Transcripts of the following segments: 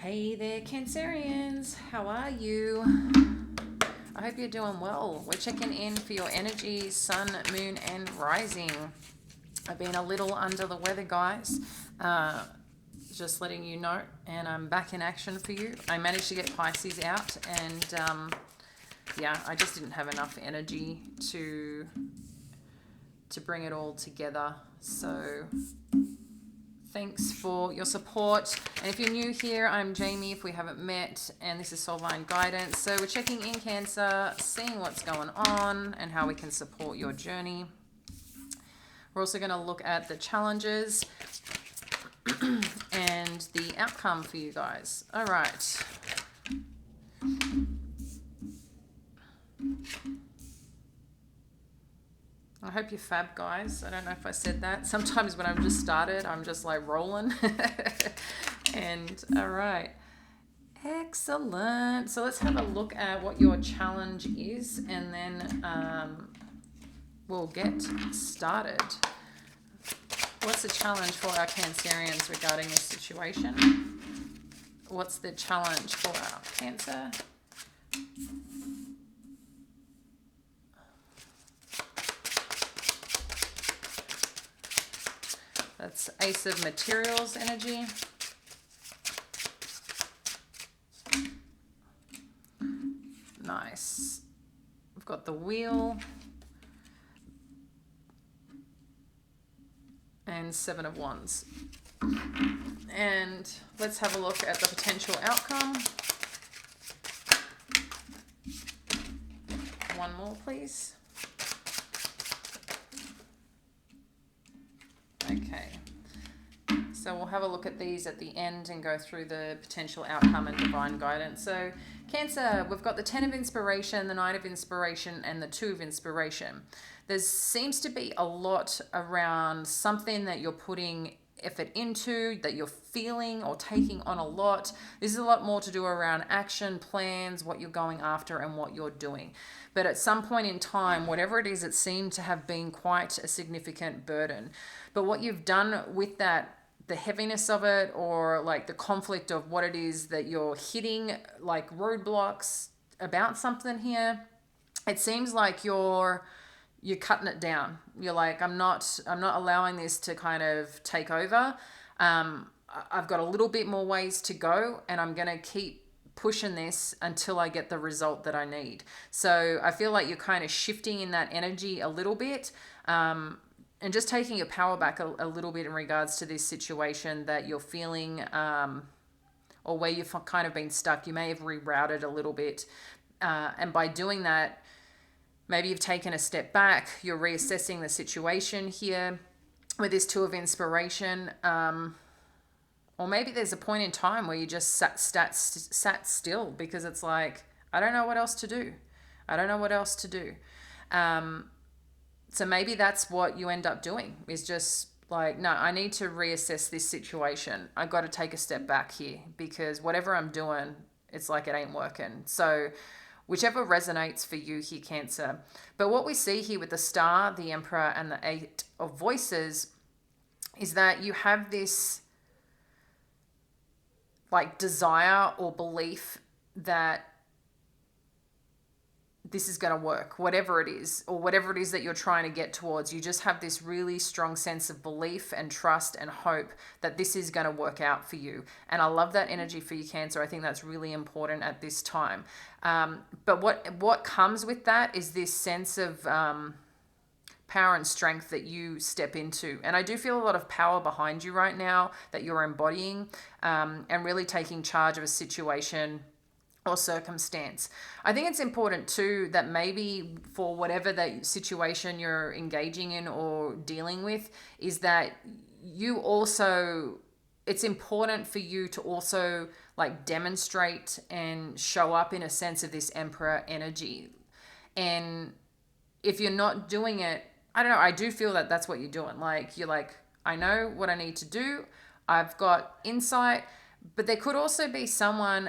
Hey there, Cancerians. How are you? I hope you're doing well. We're checking in for your energy, sun, moon, and rising. I've been a little under the weather, guys. Uh, just letting you know, and I'm back in action for you. I managed to get Pisces out, and yeah, I just didn't have enough energy to bring it all together. So thanks for your support. And if you're new here, I'm Jamie, if we haven't met, and this is Soulvine Guidance. So we're checking in Cancer, seeing what's going on and how we can support your journey. We're also going to look at the challenges and the outcome for you guys. All right. I hope you're fab, guys. I don't know if I said that. Sometimes when I've just started, I'm just like rolling. And all right. Excellent. So let's have a look at what your challenge is, and then we'll get started. What's the challenge for our Cancerians regarding this situation? What's the challenge for our Cancer? That's Ace of Materials energy. Nice. We've got the Wheel. And Seven of Wands. And let's have a look at the potential outcome. One more, please. Okay. So we'll have a look at these at the end and go through the potential outcome and divine guidance. So Cancer, we've got the 10 of Inspiration, the 9 of Inspiration, and the 2 of Inspiration. There seems to be a lot around something that you're putting effort into, that you're feeling or taking on a lot. This is a lot more to do around action, plans, what you're going after and what you're doing. But at some point in time, whatever it is, it seemed to have been quite a significant burden. But what you've done with that, the heaviness of it, or like the conflict of what it is that you're hitting, like roadblocks about something here, it seems like you're cutting it down. You're like, I'm not allowing this to kind of take over. I've got a little bit more ways to go, and I'm going to keep pushing this until I get the result that I need. So I feel like you're kind of shifting in that energy a little bit, and just taking your power back a little bit in regards to this situation that you're feeling, or where you've kind of been stuck. You may have rerouted a little bit, and by doing that, maybe you've taken a step back, you're reassessing the situation here with this 2 of Inspiration. Or maybe there's a point in time where you just sat still because it's like, I don't know what else to do. I don't know what else to do. So maybe that's what you end up doing, is just like, no, I need to reassess this situation. I got to take a step back here because whatever I'm doing, it's like it ain't working. So whichever resonates for you here, Cancer. But what we see here with the Star, the Emperor, and the 8 of Voices is that you have this like desire or belief that this is going to work, whatever it is, or whatever it is that you're trying to get towards. You just have this really strong sense of belief and trust and hope that this is going to work out for you. And I love that energy for you, Cancer. I think that's really important at this time. But what comes with that is this sense of power and strength that you step into. And I do feel a lot of power behind you right now that you're embodying, and really taking charge of a situation or circumstance. I think it's important too that maybe for whatever that situation you're engaging in or dealing with, is that you also, it's important for you to also like demonstrate and show up in a sense of this Emperor energy. And if you're not doing it, I don't know, I do feel that that's what you're doing. Like, you're like, I know what I need to do. I've got insight. But there could also be someone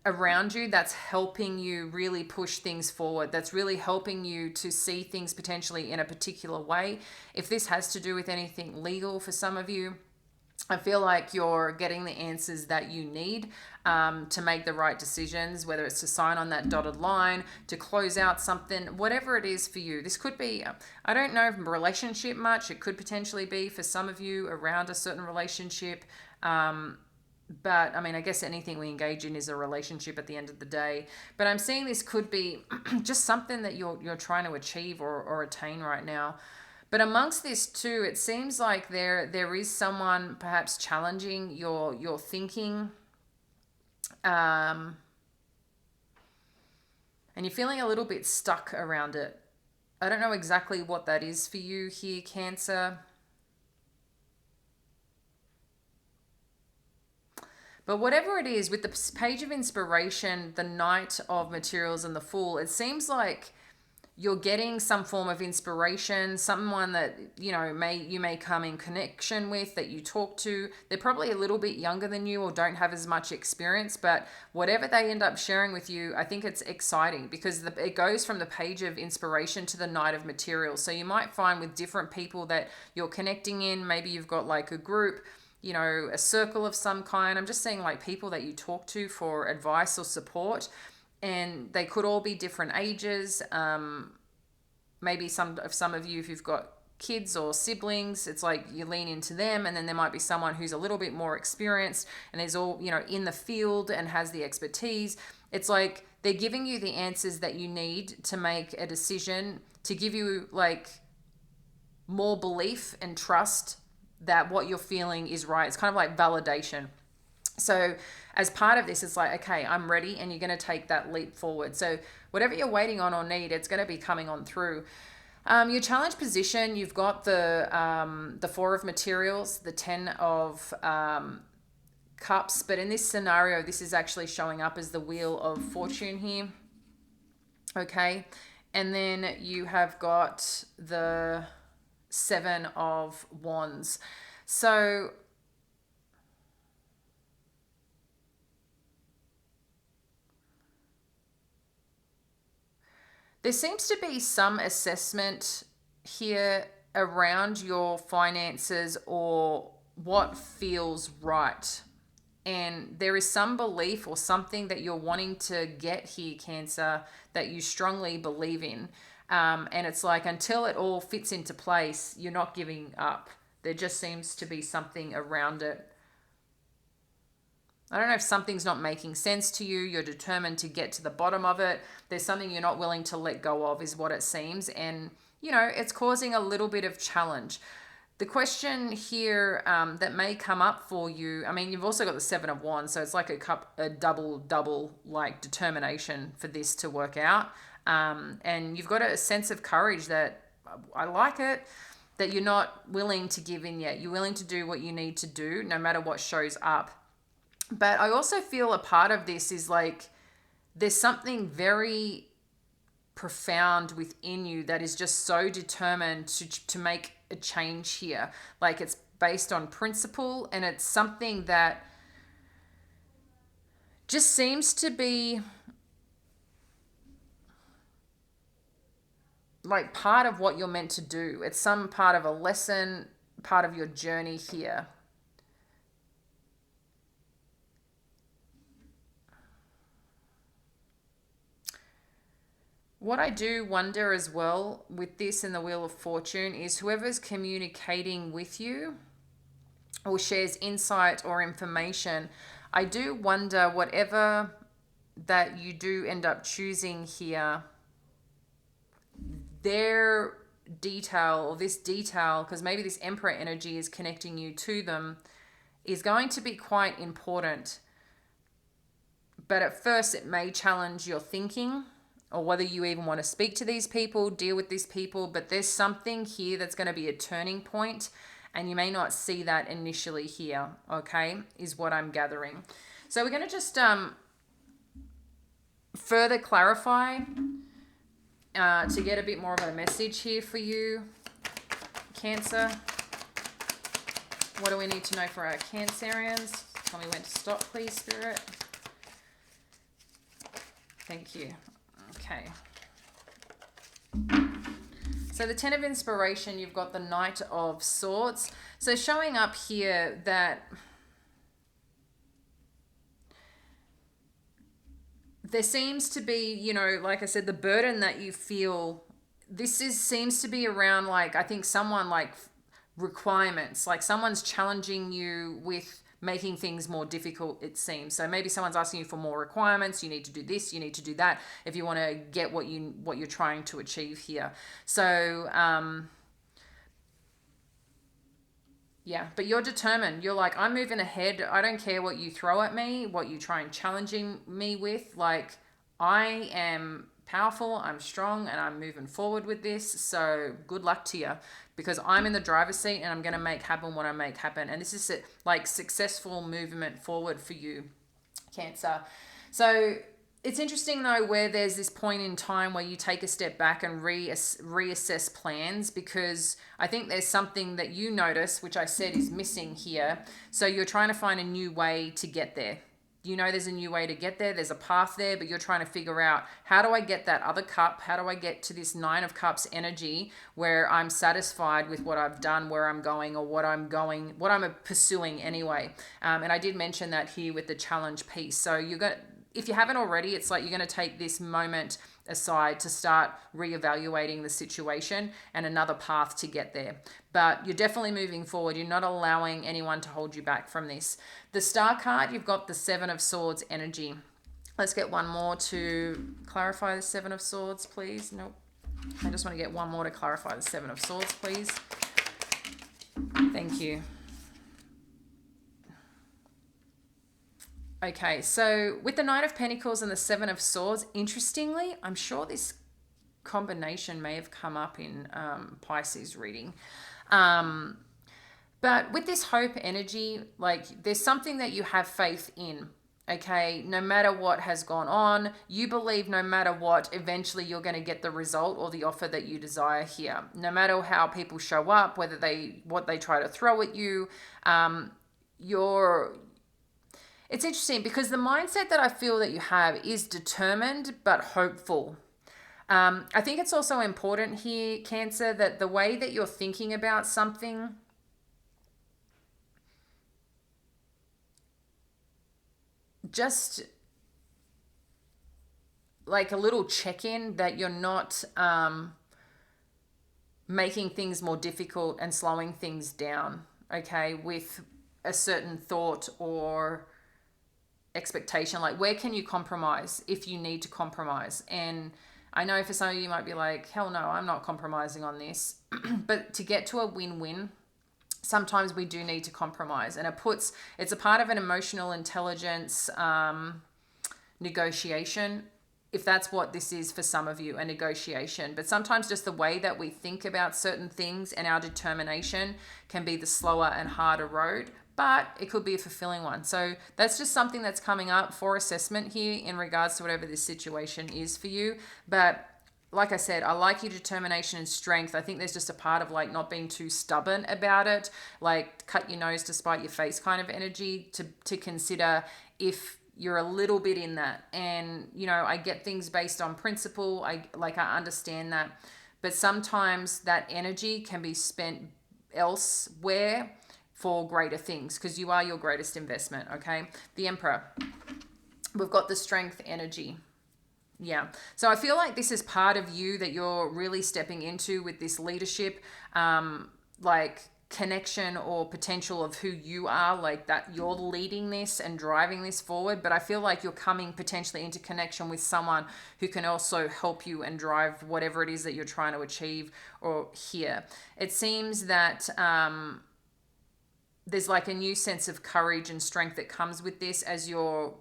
around you that's helping you really push things forward, that's really helping you to see things potentially in a particular way. If this has to do with anything legal for some of you, I feel like you're getting the answers that you need to make the right decisions, whether it's to sign on that dotted line, to close out something, whatever it is for you. This could be, I don't know, relationship much. It could potentially be for some of you around a certain relationship. But I mean, I guess anything we engage in is a relationship at the end of the day. But I'm seeing this could be just something that you're trying to achieve or attain right now. But amongst this too, it seems like there is someone perhaps challenging your thinking, and you're feeling a little bit stuck around it. I don't know exactly what that is for you here, Cancer. But whatever it is, with the Page of Inspiration, the Knight of Materials, and the Fool, it seems like you're getting some form of inspiration, someone that you may come in connection with, that you talk to. They're probably a little bit younger than you or don't have as much experience, but whatever they end up sharing with you, I think it's exciting because it goes from the Page of Inspiration to the Knight of Materials. So you might find with different people that you're connecting in, maybe you've got like a group, a circle of some kind. I'm just saying like people that you talk to for advice or support, and they could all be different ages. Maybe some of you, if you've got kids or siblings, it's like you lean into them, and then there might be someone who's a little bit more experienced and is all in the field and has the expertise. It's like they're giving you the answers that you need to make a decision, to give you like more belief and trust that what you're feeling is right. It's kind of like validation. So as part of this, it's like, okay, I'm ready, and you're going to take that leap forward. So whatever you're waiting on or need, it's going to be coming on through. Your challenge position, you've got the Four of Materials, the Ten of Cups, but in this scenario, this is actually showing up as the Wheel of Fortune here. Okay, and then you have got the Seven of Wands. So there seems to be some assessment here around your finances or what feels right. And there is some belief or something that you're wanting to get here, Cancer, that you strongly believe in. And it's like until it all fits into place, you're not giving up. There just seems to be something around it. I don't know if something's not making sense to you. You're determined to get to the bottom of it. There's something you're not willing to let go of, is what it seems. And, it's causing a little bit of challenge. The question here that may come up for you, I mean, you've also got the Seven of Wands, so it's like a double like determination for this to work out. And you've got a sense of courage that I like it, that you're not willing to give in yet. You're willing to do what you need to do, no matter what shows up. But I also feel a part of this is like there's something very profound within you that is just so determined to make a change here. Like it's based on principle, and it's something that just seems to be like part of what you're meant to do. It's some part of a lesson, part of your journey here. What I do wonder as well with this in the Wheel of Fortune is whoever's communicating with you or shares insight or information, I do wonder whatever that you do end up choosing here, their detail or this detail, because maybe this Emperor energy is connecting you to them, is going to be quite important. But at first it may challenge your thinking, or whether you even want to speak to these people, deal with these people, but there's something here that's going to be a turning point, and you may not see that initially here, okay, is what I'm gathering. So we're going to just further clarify to get a bit more of a message here for you, Cancer. What do we need to know for our Cancerians? Tell me when to stop, please, Spirit. Thank you. Okay. So the 10 of inspiration, you've got the Knight of Swords. So showing up here that there seems to be, you know, like I said, the burden that you feel, seems to be around, like, I think someone, like, requirements, like someone's challenging you with making things more difficult, it seems. So maybe someone's asking you for more requirements. You need to do this, you need to do that if you want to get what you're trying to achieve here. So yeah, but you're determined. You're like, I'm moving ahead. I don't care what you throw at me, what you try and challenging me with. Like, I am powerful, I'm strong, and I'm moving forward with this. So good luck to you, because I'm in the driver's seat and I'm going to make happen what I make happen. And this is like successful movement forward for you, Cancer. So it's interesting though, where there's this point in time where you take a step back and reassess plans, because I think there's something that you notice, which I said is missing here. So you're trying to find a new way to get there. You know there's a new way to get there. There's a path there, but you're trying to figure out, how do I get that other cup? How do I get to this 9 of Cups energy where I'm satisfied with what I've done, where I'm going, or what I'm pursuing anyway. And I did mention that here with the challenge piece. So if you haven't already, it's like you're going to take this moment aside to start reevaluating the situation and another path to get there. But you're definitely moving forward. You're not allowing anyone to hold you back from this. The Star card, you've got the 7 of Swords energy. Let's get one more to clarify the 7 of Swords, please. Nope. I just want to get one more to clarify the 7 of Swords, please. Thank you. Okay, so with the 9 of Pentacles and the 7 of Swords, interestingly, I'm sure this combination may have come up in Pisces reading. But with this hope energy, like, there's something that you have faith in, okay? No matter what has gone on, you believe no matter what, eventually you're going to get the result or the offer that you desire here. No matter how people show up, what they try to throw at you, it's interesting because the mindset that I feel that you have is determined but hopeful. I think it's also important here, Cancer, that the way that you're thinking about something, just like a little check-in, that you're not making things more difficult and slowing things down, okay, with a certain thought or expectation. Like, where can you compromise if you need to compromise? And I know for some of you might be like, hell no, I'm not compromising on this. But to get to a win-win, sometimes we do need to compromise, and it's a part of an emotional intelligence negotiation, if that's what this is for some of you, a negotiation. But sometimes just the way that we think about certain things and our determination can be the slower and harder road, but it could be a fulfilling one. So that's just something that's coming up for assessment here in regards to whatever this situation is for you. But like I said, I like your determination and strength. I think there's just a part of like not being too stubborn about it, like cut your nose to spite your face kind of energy, to consider if you're a little bit in that. And, you know, I get things based on principle. I understand that. But sometimes that energy can be spent elsewhere for greater things, because you are your greatest investment, okay? The Emperor. We've got the Strength energy. Yeah. So I feel like this is part of you that you're really stepping into with this leadership, like connection or potential of who you are, like that you're leading this and driving this forward. But I feel like you're coming potentially into connection with someone who can also help you and drive whatever it is that you're trying to achieve or hear. It seems that there's like a new sense of courage and strength that comes with this as you're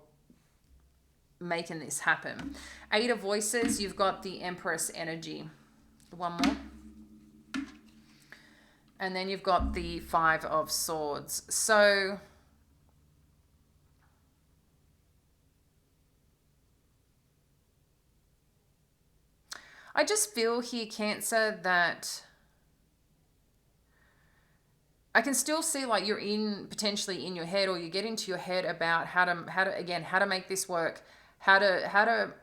making this happen. 8 of Voices, you've got the Empress energy. One more. And then you've got the 5 of Swords. So I just feel here, Cancer, that I can still see like you're potentially in your head, or you get into your head about how to make this work, how to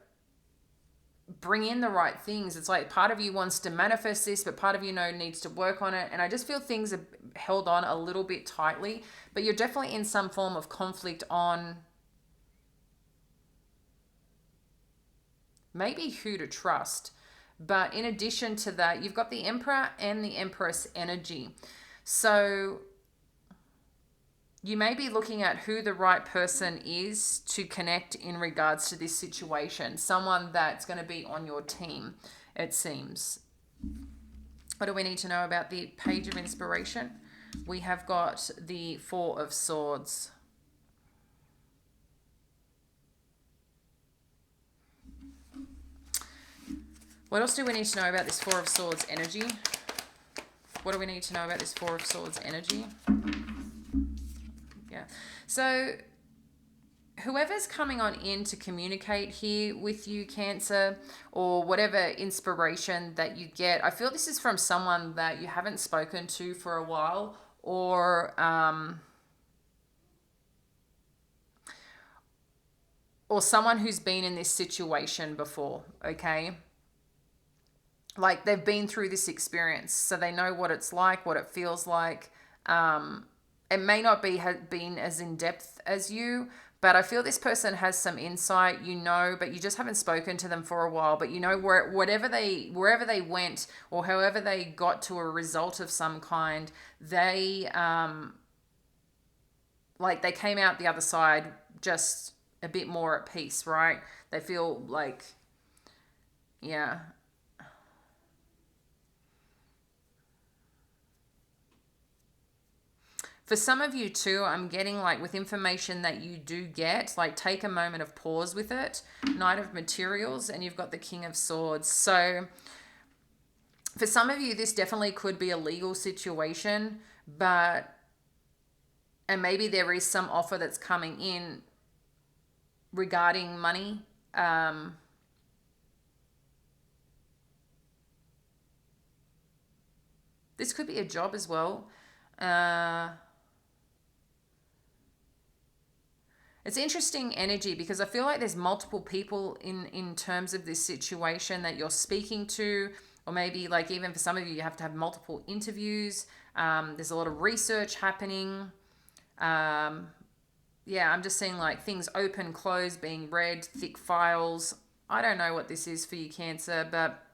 bring in the right things. It's like part of you wants to manifest this, but part of you needs to work on it. And I just feel things are held on a little bit tightly, but you're definitely in some form of conflict on maybe who to trust. But in addition to that, you've got the Emperor and the Empress energy. So you may be looking at who the right person is to connect in regards to this situation. Someone that's going to be on your team, it seems. What do we need to know about the Page of Inspiration? We have got the Four of Swords. What else do we need to know about this Four of Swords energy? What do we need to know about this Four of Swords energy? Yeah. So whoever's coming on in to communicate here with you, Cancer, or whatever inspiration that you get, I feel this is from someone that you haven't spoken to for a while, or someone who's been in this situation before, okay? Like they've been through this experience, so they know what it's like, what it feels like. It may not have been as in depth as you, but I feel this person has some insight, but you just haven't spoken to them for a while. But wherever they went, or however they got to a result of some kind, they they came out the other side just a bit more at peace, right? They feel like, yeah. For some of you too, I'm getting with information that you do get, take a moment of pause with it. Knight of Materials, and you've got the King of Swords. So for some of you, this definitely could be a legal situation, and maybe there is some offer that's coming in regarding money. This could be a job as well. It's interesting energy because I feel like there's multiple people in terms of this situation that you're speaking to, or maybe even for some of you, you have to have multiple interviews. There's a lot of research happening. I'm just seeing things open, close, being read, thick files. I don't know what this is for you, Cancer, but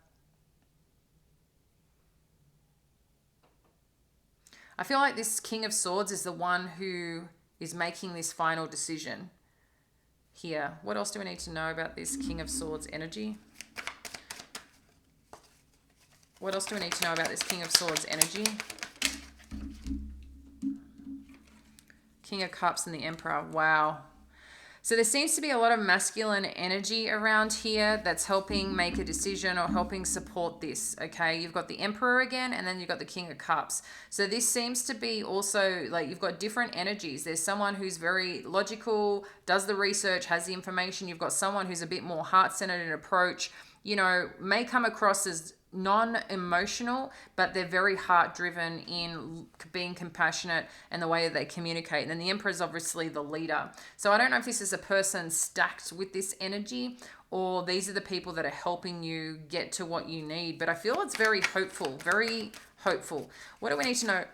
I feel like this King of Swords is the one who is making this final decision here. What else do we need to know about this King of Swords energy? What else do we need to know about this King of Swords energy? King of Cups and the Emperor. Wow. So there seems to be a lot of masculine energy around here that's helping make a decision or helping support this, okay? You've got the Emperor again, and then you've got the King of Cups. So this seems to be also, you've got different energies. There's someone who's very logical, does the research, has the information. You've got someone who's a bit more heart-centered in approach, may come across as non-emotional, but they're very heart-driven in being compassionate and the way that they communicate. And then the Emperor is obviously the leader. So I don't know if this is a person stacked with this energy, or these are the people that are helping you get to what you need. But I feel it's very hopeful, very hopeful. What do we need to know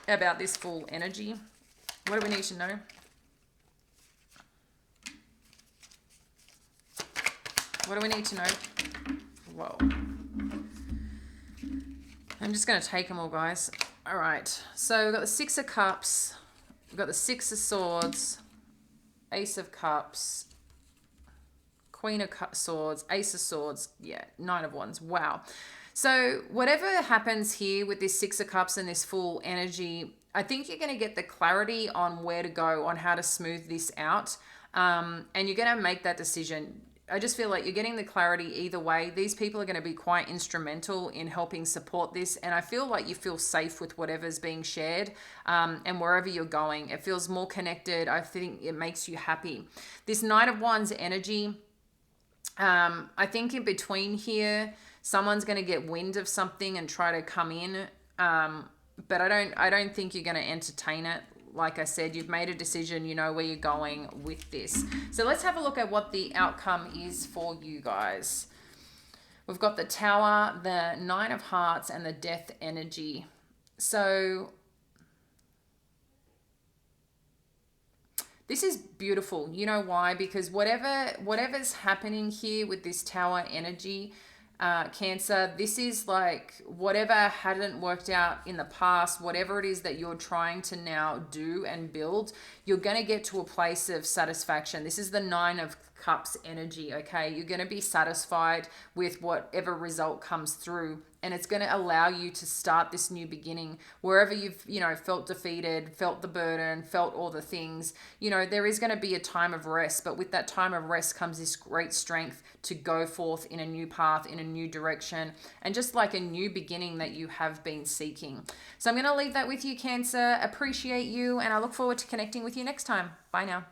about this full energy? What do we need to know? What do we need to know? Whoa. I'm just going to take them all, guys. All right. So we've got the Six of Cups. We've got the Six of Swords. Ace of Cups. Queen of Swords. Ace of Swords. Yeah. Nine of Wands. Wow. So whatever happens here with this Six of Cups and this full energy, I think you're going to get the clarity on where to go, on how to smooth this out. And you're going to make that decision. I just feel like you're getting the clarity either way. These people are going to be quite instrumental in helping support this. And I feel like you feel safe with whatever's being shared, and wherever you're going. It feels more connected. I think it makes you happy. This Knight of Wands energy, I think in between here, someone's going to get wind of something and try to come in. But I don't think you're going to entertain it. Like I said, you've made a decision, you know where you're going with this. So let's have a look at what the outcome is for you guys. We've got the Tower, the Nine of Hearts, and the Death energy. So this is beautiful. You know why? Because whatever's happening here with this Tower energy, Cancer, this is like whatever hadn't worked out in the past, whatever it is that you're trying to now do and build, you're going to get to a place of satisfaction. This is the Nine of Cups energy, okay? You're going to be satisfied with whatever result comes through, and it's going to allow you to start this new beginning wherever you've, felt defeated, felt the burden, felt all the things. There is going to be a time of rest, but with that time of rest comes this great strength to go forth in a new path, in a new direction, and just like a new beginning that you have been seeking. So I'm going to leave that with you, Cancer. Appreciate you, and I look forward to connecting with you next time. Bye now.